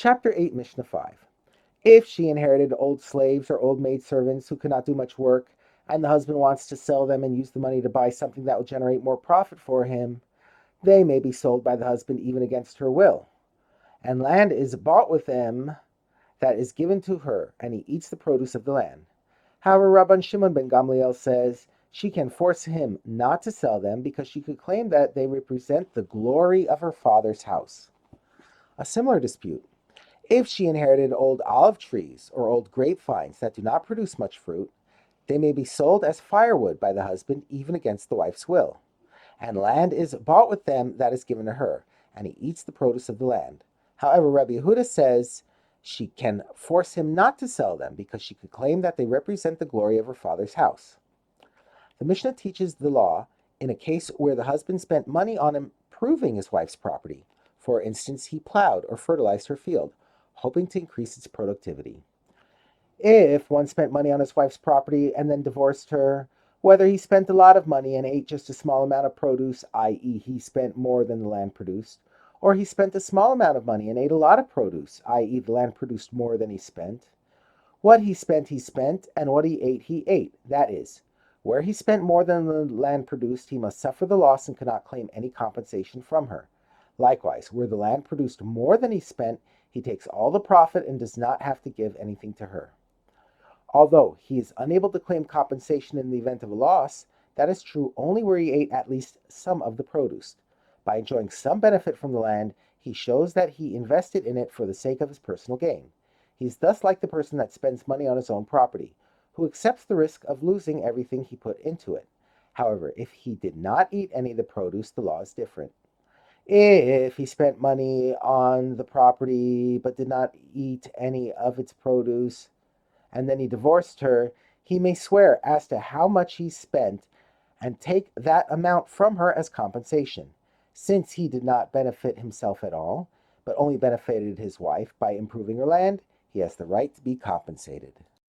Chapter 8, Mishnah 5. If she inherited old slaves or old maidservants who could not do much work, and the husband wants to sell them and use the money to buy something that will generate more profit for him, they may be sold by the husband even against her will. And land is bought with them that is given to her, and he eats the produce of the land. However, Rabban Shimon ben Gamliel says she can force him not to sell them because she could claim that they represent the glory of her father's house. A similar dispute. If she inherited old olive trees or old grapevines that do not produce much fruit, they may be sold as firewood by the husband even against the wife's will. And land is bought with them that is given to her, and he eats the produce of the land. However, Rabbi Yehuda says she can force him not to sell them because she could claim that they represent the glory of her father's house. The Mishnah teaches the law in a case where the husband spent money on improving his wife's property. For instance, he plowed or fertilized her field, hoping to increase its productivity. If one spent money on his wife's property and then divorced her, whether he spent a lot of money and ate just a small amount of produce, i.e., he spent more than the land produced, or he spent a small amount of money and ate a lot of produce, i.e., the land produced more than he spent, what he spent, and what he ate. That is, where he spent more than the land produced, he must suffer the loss and cannot claim any compensation from her. Likewise, where the land produced more than he spent, he takes all the profit and does not have to give anything to her. Although he is unable to claim compensation in the event of a loss, that is true only where he ate at least some of the produce. By enjoying some benefit from the land, he shows that he invested in it for the sake of his personal gain. He is thus like the person that spends money on his own property, who accepts the risk of losing everything he put into it. However, if he did not eat any of the produce, the law is different. If he spent money on the property but did not eat any of its produce, and then he divorced her, he may swear as to how much he spent and take that amount from her as compensation. Since he did not benefit himself at all, but only benefited his wife by improving her land, he has the right to be compensated.